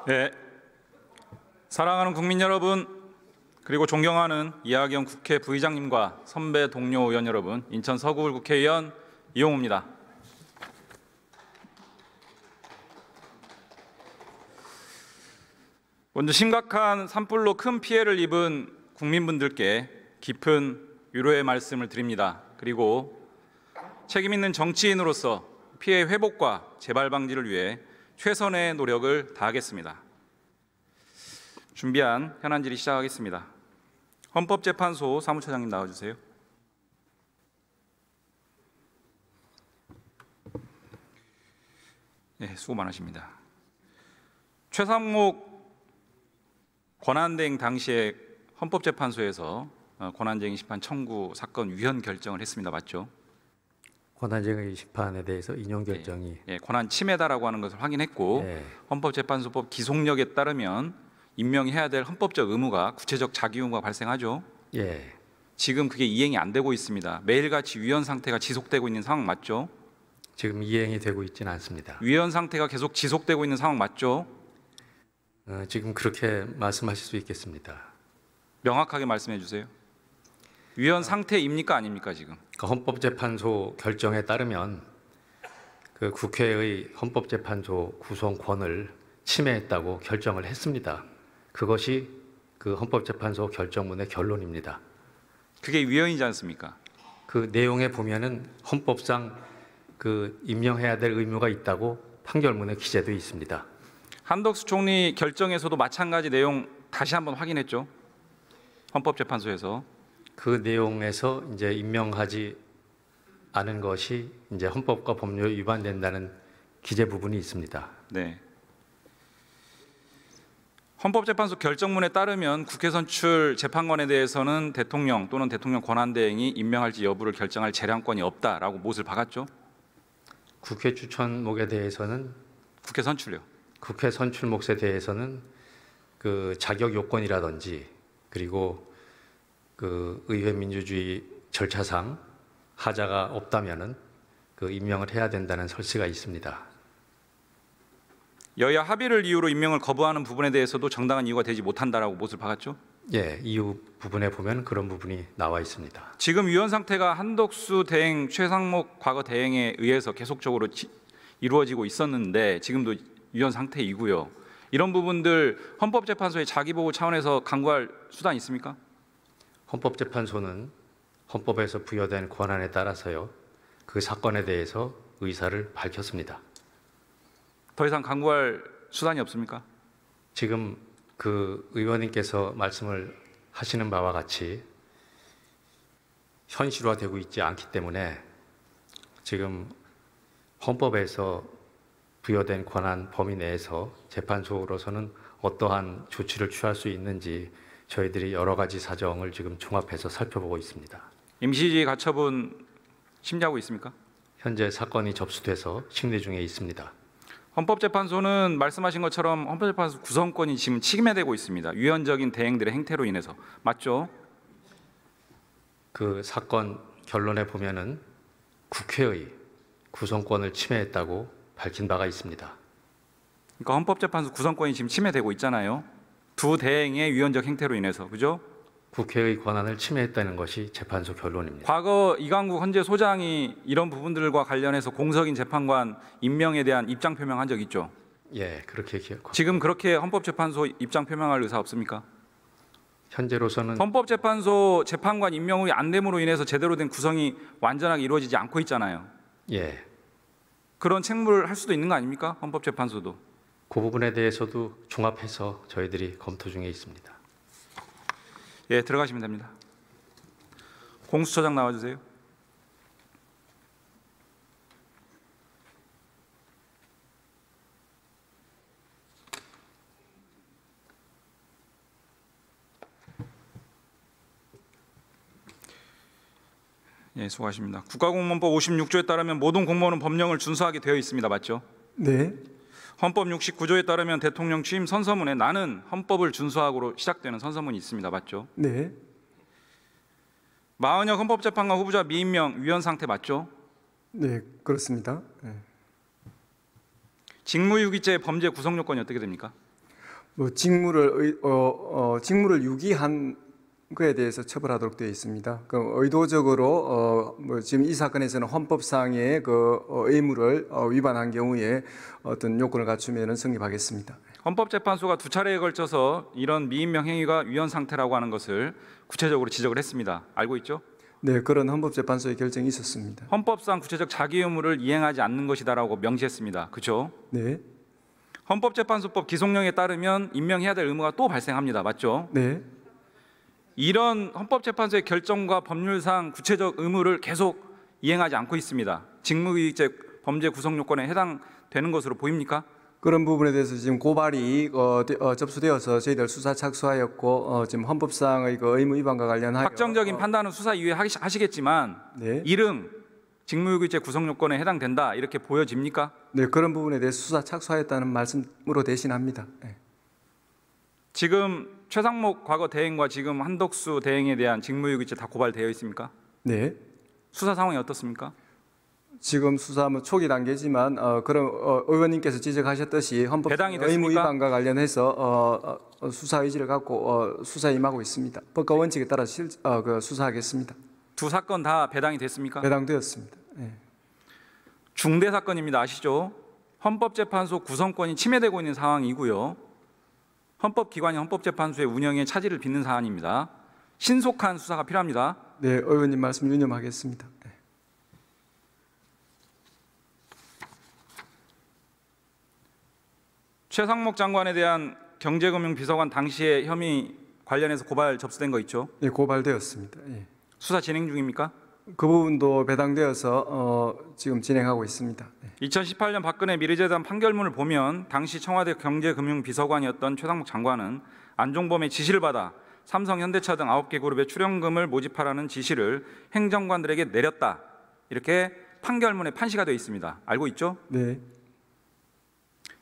네, 사랑하는 국민 여러분, 그리고 존경하는 이하경 국회 부의장님과 선배 동료 의원 여러분, 인천 서구울 국회의원 이용우입니다. 먼저 심각한 산불로 큰 피해를 입은 국민분들께 깊은 위로의 말씀을 드립니다. 그리고 책임 있는 정치인으로서 피해 회복과 재발 방지를 위해 최선의 노력을 다하겠습니다. 준비한 현안 질의 시작하겠습니다. 헌법재판소 사무처장님 나와주세요. 네, 수고 많으십니다. 최상목 권한대행 당시에 헌법재판소에서 권한쟁의 심판 청구 사건 위헌 결정을 했습니다. 맞죠? 권한쟁의 심판에 대해서 인용 결정이 권한 침해다라고 하는 것을 확인했고 헌법재판소법 기속력에 따르면 임명해야 될 헌법적 의무가 구체적 자기 의무가 발생하죠. 지금 그게 이행이 안 되고 있습니다. 매일같이 위헌 상태가 지속되고 있는 상황 맞죠? 지금 이행이 되고 있지는 않습니다. 위헌 상태가 계속 지속되고 있는 상황 맞죠? 지금 그렇게 말씀하실 수 있겠습니다. 명확하게 말씀해 주세요. 위헌 상태입니까 아닙니까 지금? 헌법재판소 결정에 따르면 그 국회의 헌법재판소 구성권을 침해했다고 결정을 했습니다. 그것이 그 헌법재판소 결정문의 결론입니다. 그게 위헌이지 않습니까? 그 내용에 보면은 헌법상 그 임명해야 될 의무가 있다고 판결문에 기재되어 있습니다. 한덕수 총리 결정에서도 마찬가지 내용 다시 한번 확인했죠. 헌법재판소에서 그 내용에서 이제 임명하지 않은 것이 이제 헌법과 법률에 위반된다는 기재 부분이 있습니다. 네. 헌법재판소 결정문에 따르면 국회 선출 재판관에 대해서는 대통령 또는 대통령 권한대행이 임명할지 여부를 결정할 재량권이 없다라고 못을 박았죠. 국회 추천목에 대해서는 국회 선출요. 국회 선출목에 대해서는 그 자격 요건이라든지 그리고 그 의회 민주주의 절차상 하자가 없다면은 그 임명을 해야 된다는 설치가 있습니다. 여야 합의를 이유로 임명을 거부하는 부분에 대해서도 정당한 이유가 되지 못한다라고 못을 박았죠. 이유 부분에 보면 그런 부분이 나와 있습니다. 지금 위헌 상태가 한덕수 대행, 최상목 과거 대행에 의해서 계속적으로 이루어지고 있었는데 지금도 위헌 상태이고요. 이런 부분들 헌법재판소의 자기보호 차원에서 강구할 수단 있습니까? 헌법재판소는 헌법에서 부여된 권한에 따라서요. 그 사건에 대해서 의사를 밝혔습니다. 더 이상 강구할 수단이 없습니까? 지금 그 의원님께서 말씀을 하시는 바와 같이 현실화되고 있지 않기 때문에 지금 헌법에서 부여된 권한 범위 내에서 재판소로서는 어떠한 조치를 취할 수 있는지 저희들이 여러 가지 사정을 지금 종합해서 살펴보고 있습니다. 임시지휘 가처분 심리하고 있습니까? 현재 사건이 접수돼서 심리 중에 있습니다. 헌법재판소는 말씀하신 것처럼 헌법재판소 구성권이 지금 침해되고 있습니다. 위헌적인 대행들의 행태로 인해서. 맞죠? 그 사건 결론에 보면은 국회의 구성권을 침해했다고 밝힌 바가 있습니다. 그러니까 헌법재판소 구성권이 지금 침해되고 있잖아요. 두 대행의 위헌적 행태로 인해서. 그죠? 국회의 권한을 침해했다는 것이 재판소 결론입니다. 과거 이강국 헌재 소장이 이런 부분들과 관련해서 공석인 재판관 임명에 대한 입장 표명한 적 있죠? 그렇게 기억합니다. 지금 그렇게 헌법재판소 입장 표명할 의사 없습니까? 현재로서는 헌법재판소 재판관 임명이 안 됨으로 인해서 제대로 된 구성이 완전하게 이루어지지 않고 있잖아요. 그런 책무를 할 수도 있는 거 아닙니까? 헌법재판소도. 그 부분에 대해서도 종합해서 저희들이 검토 중에 있습니다. 들어가시면 됩니다. 공수처장 나와주세요. 수고하십니다. 국가공무원법 56조에 따르면 모든 공무원은 법령을 준수하게 되어 있습니다. 맞죠? 네. 헌법 69조에 따르면 대통령 취임 선서문에 나는 헌법을 준수하고로 시작되는 선서문이 있습니다. 맞죠? 네. 마은혁 헌법재판관 후보자 미임명 위헌 상태 맞죠? 네, 그렇습니다. 네. 직무유기죄 범죄 구성 요건이 어떻게 됩니까? 뭐 직무를 유기한 그에 대해서 처벌하도록 되어 있습니다. 그 의도적으로 뭐 지금 이 사건에서는 헌법상의 그 의무를 위반한 경우에 어떤 요건을 갖추면은 성립하겠습니다. 헌법재판소가 두 차례에 걸쳐서 이런 미임명 행위가 위헌 상태라고 하는 것을 구체적으로 지적을 했습니다. 알고 있죠? 네, 그런 헌법재판소의 결정이 있었습니다. 헌법상 구체적 자기 의무를 이행하지 않는 것이다라고 명시했습니다. 그렇죠? 네, 헌법재판소법 기속령에 따르면 임명해야 될 의무가 또 발생합니다. 맞죠? 네, 이런 헌법재판소의 결정과 법률상 구체적 의무를 계속 이행하지 않고 있습니다. 직무유기죄 범죄 구성 요건에 해당되는 것으로 보입니까? 그런 부분에 대해서 지금 고발이 접수되어서 저희들 수사 착수하였고 지금 헌법상의 그 의무 위반과 관련하여 확정적인 판단은 수사 이후에 하시겠지만 네, 이릉 직무유기죄 구성 요건에 해당된다 이렇게 보여집니까? 네, 그런 부분에 대해서 수사 착수하였다는 말씀으로 대신합니다. 네. 지금 최상목 과거 대행과 지금 한덕수 대행에 대한 직무유기죄 다 고발되어 있습니까? 네. 수사 상황이 어떻습니까? 지금 수사 뭐 초기 단계지만 그런 의원님께서 지적하셨듯이 헌법 배당이 의무 됐습니까? 위반과 관련해서 수사 의지를 갖고 수사에 임하고 있습니다. 법과 원칙에 따라 그 수사하겠습니다. 두 사건 다 배당이 됐습니까? 배당되었습니다. 네. 중대 사건입니다. 아시죠? 헌법재판소 구성권이 침해되고 있는 상황이고요. 헌법기관이 헌법재판소의 운영에 차질을 빚는 사안입니다. 신속한 수사가 필요합니다. 네, 의원님 말씀 유념하겠습니다. 네. 최상목 장관에 대한 경제금융비서관 당시의 혐의 관련해서 고발 접수된 거 있죠? 네, 고발되었습니다. 예. 수사 진행 중입니까? 그 부분도 배당되어서 지금 진행하고 있습니다. 네. 2018년 박근혜 미래재단 판결문을 보면 당시 청와대 경제금융비서관이었던 최상목 장관은 안종범의 지시를 받아 삼성, 현대차 등 9개 그룹의 출연금을 모집하라는 지시를 행정관들에게 내렸다. 이렇게 판결문에 판시가 되어 있습니다. 알고 있죠? 네.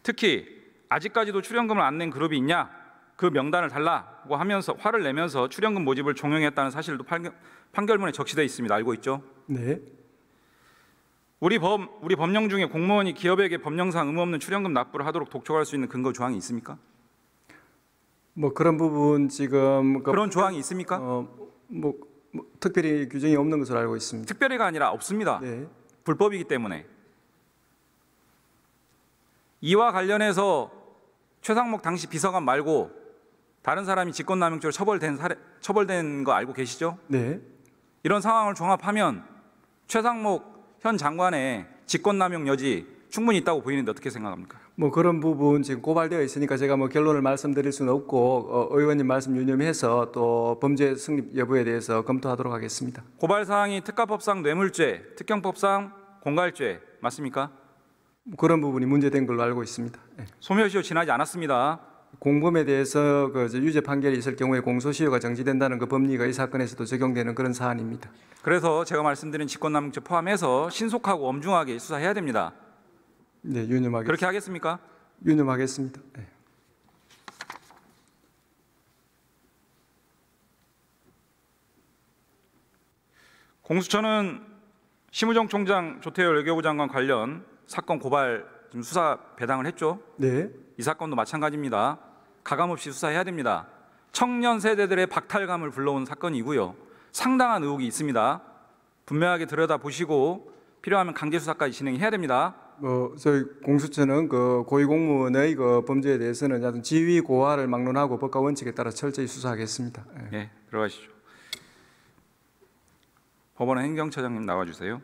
특히 아직까지도 출연금을 안 낸 그룹이 있냐? 그 명단을 달라고 하면서 화를 내면서 출연금 모집을 종용했다는 사실도 판결문에 적시되어 있습니다. 알고 있죠? 네. 우리 법령 중에 공무원이 기업에게 법령상 의무 없는 출연금 납부를 하도록 독촉할 수 있는 근거 조항이 있습니까? 뭐 그런 부분 지금 그런 조항이 있습니까? 뭐 특별히 규정이 없는 것으로 알고 있습니다. 특별히가 아니라 없습니다. 네. 불법이기 때문에. 이와 관련해서 최상목 당시 비서관 말고 다른 사람이 직권남용죄로 처벌된 거 알고 계시죠? 네. 이런 상황을 종합하면 최상목 현 장관의 직권남용 여지 충분히 있다고 보이는데 어떻게 생각합니까? 뭐 그런 부분 지금 고발되어 있으니까 제가 뭐 결론을 말씀드릴 수는 없고 의원님 말씀 유념해서 또 범죄 성립 여부에 대해서 검토하도록 하겠습니다. 고발 사항이 특가법상 뇌물죄, 특경법상 공갈죄 맞습니까? 그런 부분이 문제된 걸로 알고 있습니다. 네. 소멸시효 지나지 않았습니다. 공범에 대해서 그 유죄 판결이 있을 경우에 공소시효가 정지된다는 그 법리가 이 사건에서도 적용되는 그런 사안입니다. 그래서 제가 말씀드린 직권남용죄 포함해서 신속하고 엄중하게 수사해야 됩니다. 네, 유념하겠습니다. 그렇게 하겠습니까? 유념하겠습니다. 네. 공수처는 심우정 총장, 조태열 외교부 장관 관련 사건 고발 지금 수사 배당을 했죠. 네. 이 사건도 마찬가지입니다. 가감없이 수사해야 됩니다. 청년 세대들의 박탈감을 불러온 사건이고요. 상당한 의혹이 있습니다. 분명하게 들여다보시고 필요하면 강제 수사까지 진행해야 됩니다. 저희 공수처는 그 고위공무원의 그 범죄에 대해서는 어떤 지위 고하를 막론하고 법과 원칙에 따라 철저히 수사하겠습니다. 네. 네, 들어가시죠. 법원의 행정처장님 나와주세요.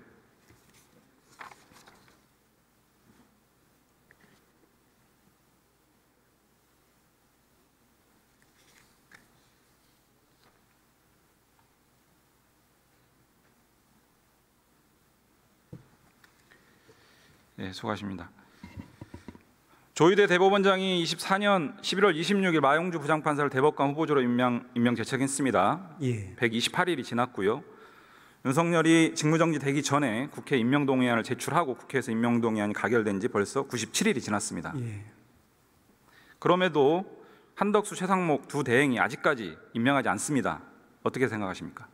네, 수고하십니다. 조희대 대법원장이 24년 11월 26일 마용주 부장판사를 대법관 후보자로 임명 제청했습니다. 예. 128일이 지났고요. 윤석열이 직무정지 되기 전에 국회 임명동의안을 제출하고 국회에서 임명동의안이 가결된 지 벌써 97일이 지났습니다. 예. 그럼에도 한덕수, 최상목 두 대행이 아직까지 임명하지 않습니다. 어떻게 생각하십니까?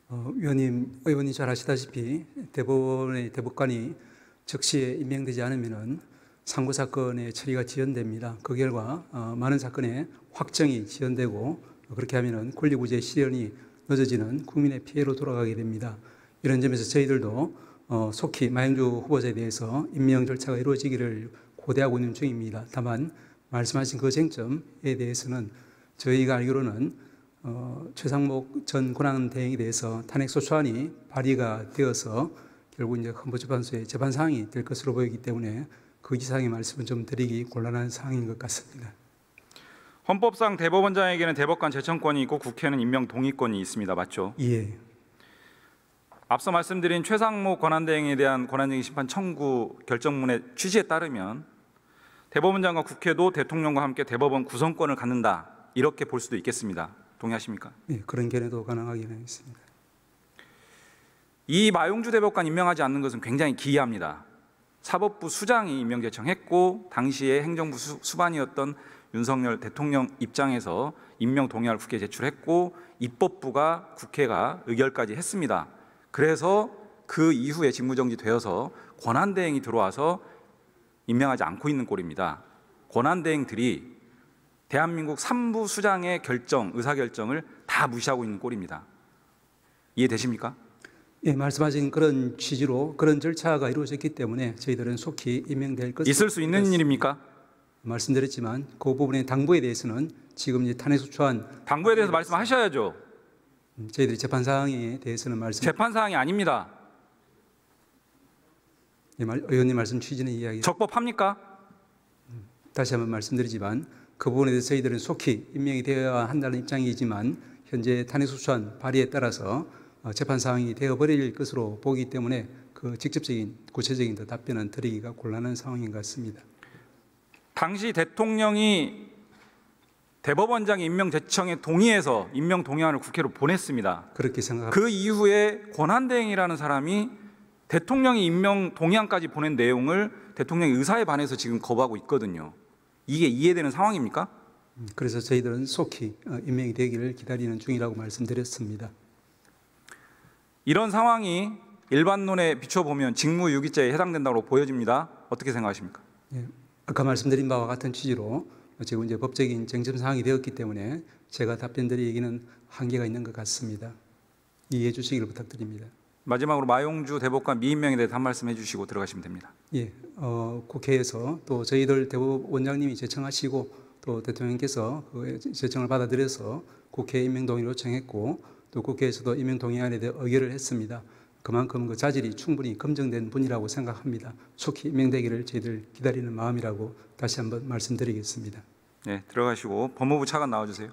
의원님 잘 아시다시피 대법원의 대법관이 적시에 임명되지 않으면은 상고 사건의 처리가 지연됩니다. 그 결과 많은 사건의 확정이 지연되고 그렇게 하면은 권리구제 실현이 늦어지는 국민의 피해로 돌아가게 됩니다. 이런 점에서 저희들도 속히 마영주 후보자에 대해서 임명 절차가 이루어지기를 고대하고 있는 중입니다. 다만 말씀하신 그 쟁점에 대해서는 저희가 알기로는 최상목 전 권한대행에 대해서 탄핵소추안이 발의가 되어서 결국 이제 헌법재판소의 재판 사항이 될 것으로 보이기 때문에 그 기사항의 말씀은 좀 드리기 곤란한 사항인 것 같습니다. 헌법상 대법원장에게는 대법관 제청권이 있고 국회는 임명 동의권이 있습니다. 맞죠? 예. 앞서 말씀드린 최상목 권한대행에 대한 권한쟁의 심판 청구 결정문의 취지에 따르면 대법원장과 국회도 대통령과 함께 대법원 구성권을 갖는다, 이렇게 볼 수도 있겠습니다. 동의하십니까? 예, 그런 견해도 가능하기는 있습니다. 이 마용주 대법관 임명하지 않는 것은 굉장히 기이합니다. 사법부 수장이 임명 제청했고 당시에 행정부 수반이었던 윤석열 대통령 입장에서 임명 동의안을 국회에 제출했고 입법부가 국회가 의결까지 했습니다. 그래서 그 이후에 직무정지되어서 권한대행이 들어와서 임명하지 않고 있는 꼴입니다. 권한대행들이 대한민국 3부 수장의 의사결정을 다 무시하고 있는 꼴입니다. 이해되십니까? 예, 말씀하신 그런 취지로 그런 절차가 이루어졌기 때문에 저희들은 속히 임명될 것을 있을 수 있는 일입니까? 말씀드렸지만 그 부분의 당부에 대해서는 지금 이제 탄핵소추안 당부에 대해서 말씀하셔야죠. 저희들이 재판 사항에 대해서는 재판 사항이 아닙니다. 예, 의원님 말씀 취지는 이야기 적법합니까? 다시 한번 말씀드리지만 그 부분에 대해서 저희들은 속히 임명이 되어야 한다는 입장이지만 현재 탄핵소추안 발의에 따라서 재판 사항이 되어버릴 것으로 보기 때문에 그 직접적인 구체적인 답변은 드리기가 곤란한 상황인 것 같습니다. 당시 대통령이 대법원장 임명 제청에 동의해서 임명 동의안을 국회로 보냈습니다. 그렇게 생각합니다. 그 이후에 권한대행이라는 사람이 대통령이 임명 동의안까지 보낸 내용을 대통령의 의사에 반해서 지금 거부하고 있거든요. 이게 이해되는 상황입니까? 그래서 저희들은 속히 임명이 되기를 기다리는 중이라고 말씀드렸습니다. 이런 상황이 일반론에 비춰보면 직무유기죄에 해당된다고 보여집니다. 어떻게 생각하십니까? 예, 아까 말씀드린 바와 같은 취지로 지금 이제 법적인 쟁점 사항이 되었기 때문에 제가 답변드리기는 한계가 있는 것 같습니다. 이해해 주시기를 부탁드립니다. 마지막으로 마용주 대법관 미임명에 대해서 한 말씀 해주시고 들어가시면 됩니다. 예, 국회에서 또 저희들 대법원장님이 제청하시고 또 대통령께서 그 제청을 받아들여서 국회 임명 동의를 요청했고 또 국회에서도 임명 동의안에 대해 의결을 했습니다. 그만큼 그 자질이 충분히 검증된 분이라고 생각합니다. 속히 임명되기를 저희들 기다리는 마음이라고 다시 한번 말씀드리겠습니다. 네, 들어가시고 법무부 차관 나와주세요.